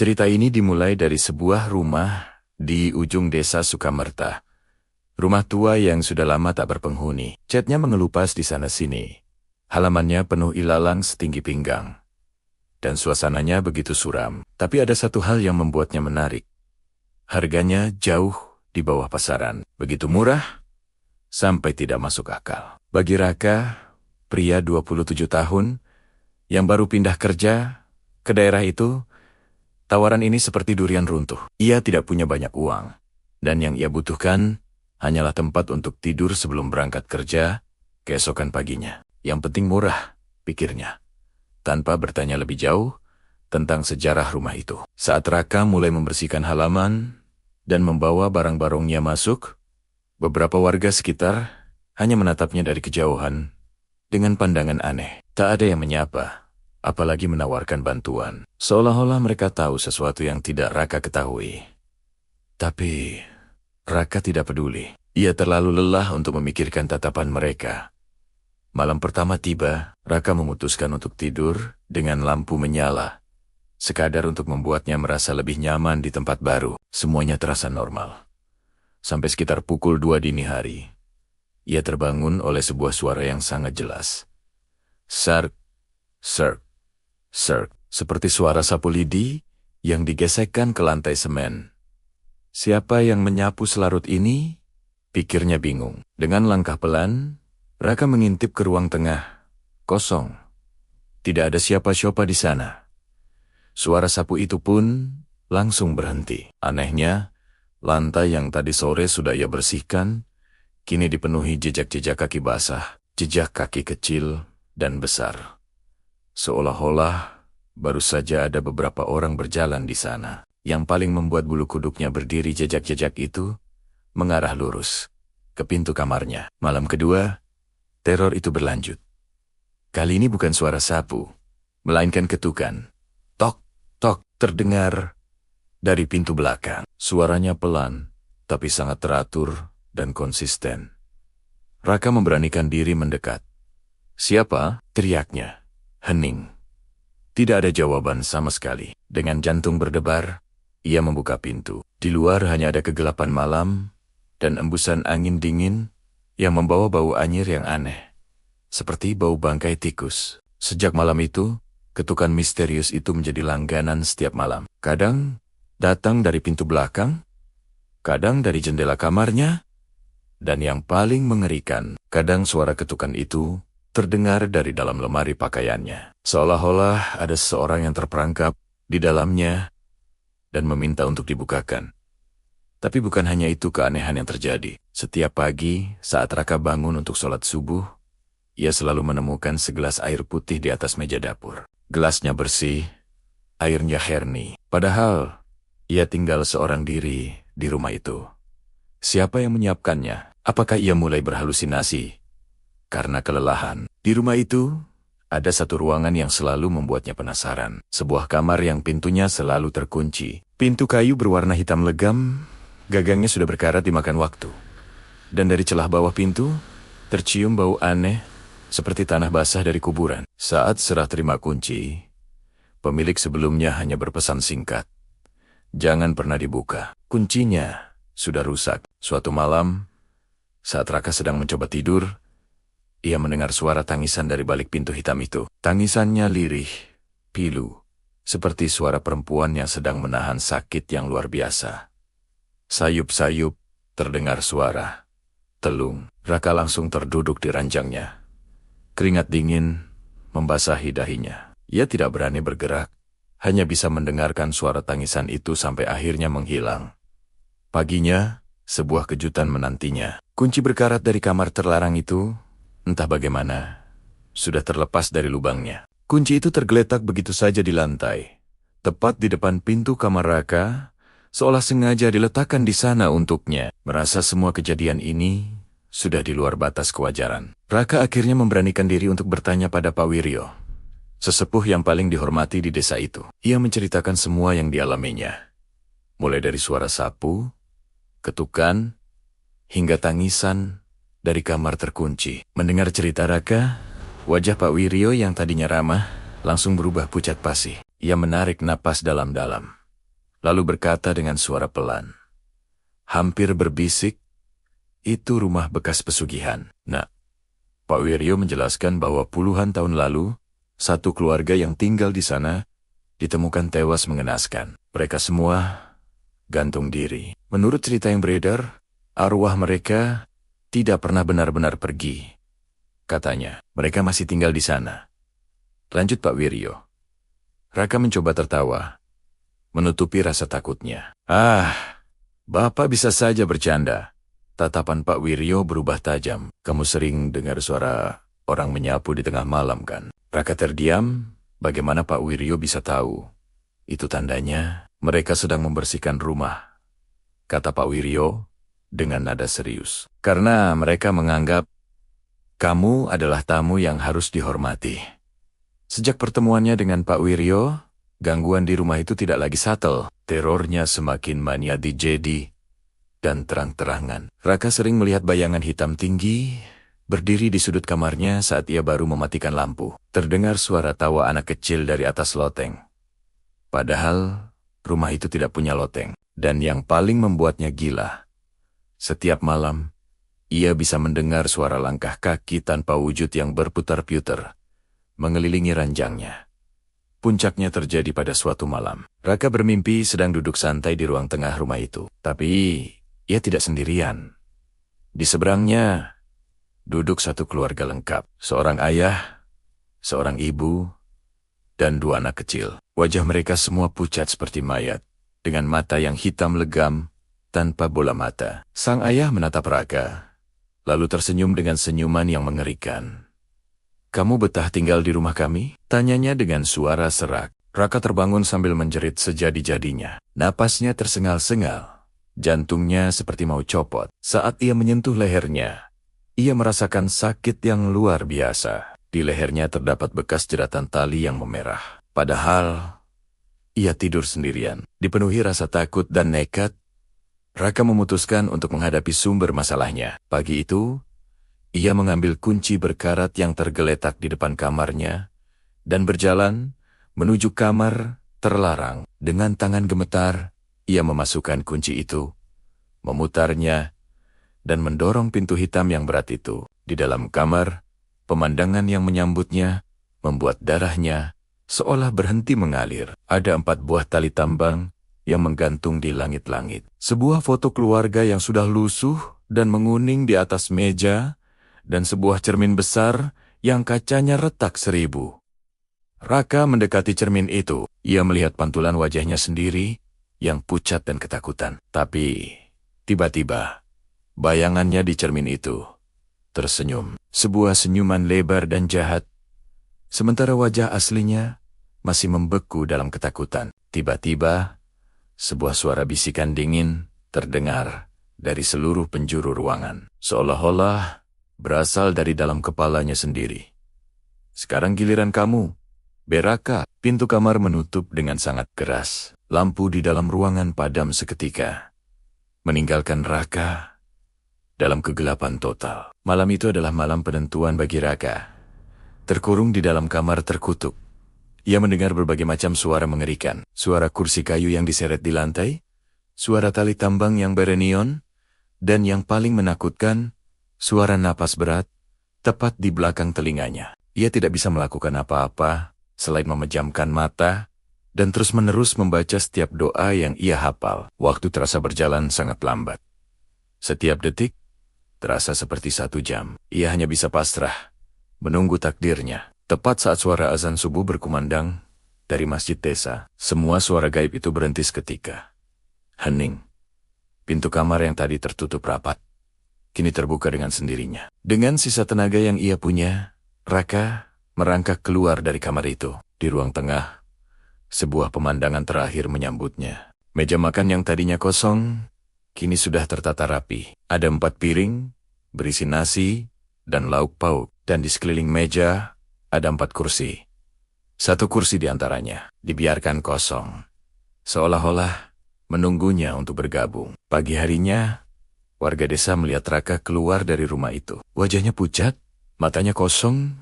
Cerita ini dimulai dari sebuah rumah di ujung desa Sukamerta. Rumah tua yang sudah lama tak berpenghuni. Catnya mengelupas di sana-sini. Halamannya penuh ilalang setinggi pinggang. Dan suasananya begitu suram. Tapi ada satu hal yang membuatnya menarik. Harganya jauh di bawah pasaran. Begitu murah, sampai tidak masuk akal. Bagi Raka, pria 27 tahun, yang baru pindah kerja ke daerah itu, tawaran ini seperti durian runtuh. Ia tidak punya banyak uang, dan yang ia butuhkan hanyalah tempat untuk tidur sebelum berangkat kerja keesokan paginya. Yang penting murah, pikirnya, tanpa bertanya lebih jauh tentang sejarah rumah itu. Saat Raka mulai membersihkan halaman dan membawa barang-barangnya masuk, beberapa warga sekitar hanya menatapnya dari kejauhan dengan pandangan aneh. Tak ada yang menyapa, apalagi menawarkan bantuan. Seolah-olah mereka tahu sesuatu yang tidak Raka ketahui. Tapi Raka tidak peduli. Ia terlalu lelah untuk memikirkan tatapan mereka. Malam pertama tiba, Raka memutuskan untuk tidur dengan lampu menyala, sekadar untuk membuatnya merasa lebih nyaman di tempat baru. Semuanya terasa normal. Sampai sekitar pukul 2 dini hari, ia terbangun oleh sebuah suara yang sangat jelas. Sark, sark, sark, seperti suara sapu lidi yang digesekkan ke lantai semen. Siapa yang menyapu selarut ini? Pikirnya bingung. Dengan langkah pelan, Raka mengintip ke ruang tengah. Kosong. Tidak ada siapa-siapa di sana. Suara sapu itu pun langsung berhenti. Anehnya, lantai yang tadi sore sudah ia bersihkan, kini dipenuhi jejak-jejak kaki basah, jejak kaki kecil dan besar. Seolah-olah baru saja ada beberapa orang berjalan di sana. Yang paling membuat bulu kuduknya berdiri, jejak-jejak itu mengarah lurus ke pintu kamarnya. Malam kedua, teror itu berlanjut. Kali ini bukan suara sapu, melainkan ketukan. Tok, tok, terdengar dari pintu belakang. Suaranya pelan, tapi sangat teratur dan konsisten. Raka memberanikan diri mendekat. Siapa? Teriaknya. Hening. Tidak ada jawaban sama sekali. Dengan jantung berdebar, ia membuka pintu. Di luar hanya ada kegelapan malam dan embusan angin dingin yang membawa bau anyir yang aneh, seperti bau bangkai tikus. Sejak malam itu, ketukan misterius itu menjadi langganan setiap malam. Kadang datang dari pintu belakang, kadang dari jendela kamarnya, dan yang paling mengerikan, kadang suara ketukan itu terdengar dari dalam lemari pakaiannya. Seolah-olah ada seseorang yang terperangkap di dalamnya dan meminta untuk dibukakan. Tapi bukan hanya itu keanehan yang terjadi. Setiap pagi saat Raka bangun untuk sholat subuh, ia selalu menemukan segelas air putih di atas meja dapur. Gelasnya bersih, airnya herni. Padahal ia tinggal seorang diri di rumah itu. Siapa yang menyiapkannya? Apakah ia mulai berhalusinasi karena kelelahan? Di rumah itu, ada satu ruangan yang selalu membuatnya penasaran. Sebuah kamar yang pintunya selalu terkunci. Pintu kayu berwarna hitam legam, gagangnya sudah berkarat dimakan waktu. Dan dari celah bawah pintu, tercium bau aneh seperti tanah basah dari kuburan. Saat serah terima kunci, pemilik sebelumnya hanya berpesan singkat. Jangan pernah dibuka. Kuncinya sudah rusak. Suatu malam, saat Raka sedang mencoba tidur, ia mendengar suara tangisan dari balik pintu hitam itu. Tangisannya lirih, pilu, seperti suara perempuan yang sedang menahan sakit yang luar biasa. Sayup-sayup, terdengar suara. Telung. Raka langsung terduduk di ranjangnya. Keringat dingin membasahi dahinya. Ia tidak berani bergerak, hanya bisa mendengarkan suara tangisan itu sampai akhirnya menghilang. Paginya, sebuah kejutan menantinya. Kunci berkarat dari kamar terlarang itu, entah bagaimana, sudah terlepas dari lubangnya. Kunci itu tergeletak begitu saja di lantai, tepat di depan pintu kamar Raka, seolah sengaja diletakkan di sana untuknya. Merasa semua kejadian ini sudah di luar batas kewajaran, Raka akhirnya memberanikan diri untuk bertanya pada Pak Wiryo, sesepuh yang paling dihormati di desa itu. Ia menceritakan semua yang dialaminya, mulai dari suara sapu, ketukan, hingga tangisan dari kamar terkunci. Mendengar cerita Raka, wajah Pak Wiryo yang tadinya ramah langsung berubah pucat pasi. Ia menarik napas dalam-dalam. lalu berkata dengan suara pelan, hampir berbisik, itu rumah bekas pesugihan. Nah, Pak Wiryo menjelaskan bahwa puluhan tahun lalu, satu keluarga yang tinggal di sana ditemukan tewas mengenaskan. Mereka semua gantung diri. Menurut cerita yang beredar, arwah mereka tidak pernah benar-benar pergi. Katanya, mereka masih tinggal di sana. Lanjut Pak Wiryo. Raka mencoba tertawa, menutupi rasa takutnya. Bapak bisa saja bercanda. Tatapan Pak Wiryo berubah tajam. Kamu sering dengar suara orang menyapu di tengah malam kan? Raka terdiam. Bagaimana Pak Wiryo bisa tahu? Itu tandanya mereka sedang membersihkan rumah, kata Pak Wiryo dengan nada serius. Karena mereka menganggap kamu adalah tamu yang harus dihormati. Sejak pertemuannya dengan Pak Wiryo, gangguan di rumah itu tidak lagi subtle. Terornya semakin mania dijedi dan terang-terangan. Raka sering melihat bayangan hitam tinggi berdiri di sudut kamarnya saat ia baru mematikan lampu. Terdengar suara tawa anak kecil dari atas loteng. Padahal rumah itu tidak punya loteng. Dan yang paling membuatnya gila, setiap malam ia bisa mendengar suara langkah kaki tanpa wujud yang berputar-putar mengelilingi ranjangnya. Puncaknya terjadi pada suatu malam. Raka bermimpi sedang duduk santai di ruang tengah rumah itu. Tapi ia tidak sendirian. Di seberangnya duduk satu keluarga lengkap. Seorang ayah, seorang ibu, dan dua anak kecil. Wajah mereka semua pucat seperti mayat, dengan mata yang hitam legam tanpa bola mata. Sang ayah menatap Raka, lalu tersenyum dengan senyuman yang mengerikan. Kamu betah tinggal di rumah kami? Tanyanya dengan suara serak. Raka terbangun sambil menjerit sejadi-jadinya. Napasnya tersengal-sengal. Jantungnya seperti mau copot. Saat ia menyentuh lehernya, ia merasakan sakit yang luar biasa. Di lehernya terdapat bekas jeratan tali yang memerah. Padahal ia tidur sendirian. Dipenuhi rasa takut dan nekat, Raka memutuskan untuk menghadapi sumber masalahnya. Pagi itu, ia mengambil kunci berkarat yang tergeletak di depan kamarnya dan berjalan menuju kamar terlarang. Dengan tangan gemetar, ia memasukkan kunci itu, memutarnya, dan mendorong pintu hitam yang berat itu. Di dalam kamar, pemandangan yang menyambutnya membuat darahnya seolah berhenti mengalir. Ada 4 buah tali tambang yang menggantung di langit-langit. Sebuah foto keluarga yang sudah lusuh dan menguning di atas meja, dan sebuah cermin besar yang kacanya retak 1000. Raka mendekati cermin itu. Ia melihat pantulan wajahnya sendiri yang pucat dan ketakutan. Tapi tiba-tiba bayangannya di cermin itu tersenyum. Sebuah senyuman lebar dan jahat. Sementara wajah aslinya masih membeku dalam ketakutan. Tiba-tiba sebuah suara bisikan dingin terdengar dari seluruh penjuru ruangan. Seolah-olah berasal dari dalam kepalanya sendiri. Sekarang giliran kamu, Beraka. Pintu kamar menutup dengan sangat keras. Lampu di dalam ruangan padam seketika, meninggalkan Raka dalam kegelapan total. Malam itu adalah malam penentuan bagi Raka. Terkurung di dalam kamar terkutuk, ia mendengar berbagai macam suara mengerikan. Suara kursi kayu yang diseret di lantai, suara tali tambang yang berenion, dan yang paling menakutkan, suara napas berat tepat di belakang telinganya. Ia tidak bisa melakukan apa-apa selain memejamkan mata dan terus-menerus membaca setiap doa yang ia hafal. Waktu terasa berjalan sangat lambat. Setiap detik terasa seperti 1 jam. Ia hanya bisa pasrah, menunggu takdirnya. Tepat saat suara azan subuh berkumandang dari masjid desa, semua suara gaib itu berhenti seketika. Hening. Pintu kamar yang tadi tertutup rapat kini terbuka dengan sendirinya. Dengan sisa tenaga yang ia punya, Raka merangkak keluar dari kamar itu. Di ruang tengah, sebuah pemandangan terakhir menyambutnya. Meja makan yang tadinya kosong, kini sudah tertata rapi. Ada 4 piring, berisi nasi dan lauk pauk. Dan di sekeliling meja, ada 4 kursi. 1 kursi di antaranya dibiarkan kosong, seolah-olah menunggunya untuk bergabung. Pagi harinya, warga desa melihat Raka keluar dari rumah itu. Wajahnya pucat, matanya kosong,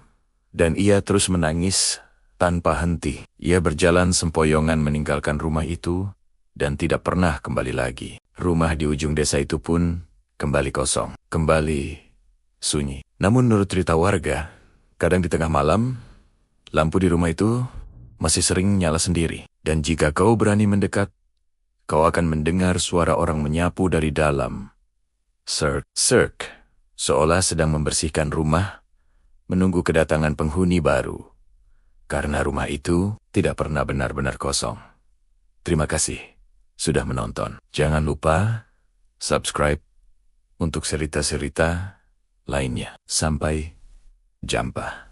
dan ia terus menangis tanpa henti. Ia berjalan sempoyongan meninggalkan rumah itu dan tidak pernah kembali lagi. Rumah di ujung desa itu pun kembali kosong, kembali sunyi. Namun menurut cerita warga, kadang di tengah malam, lampu di rumah itu masih sering nyala sendiri. Dan jika kau berani mendekat, kau akan mendengar suara orang menyapu dari dalam. Serk, serk, seolah sedang membersihkan rumah, menunggu kedatangan penghuni baru. Karena rumah itu tidak pernah benar-benar kosong. Terima kasih sudah menonton. Jangan lupa subscribe untuk cerita-cerita lainnya. Sampai jumpa.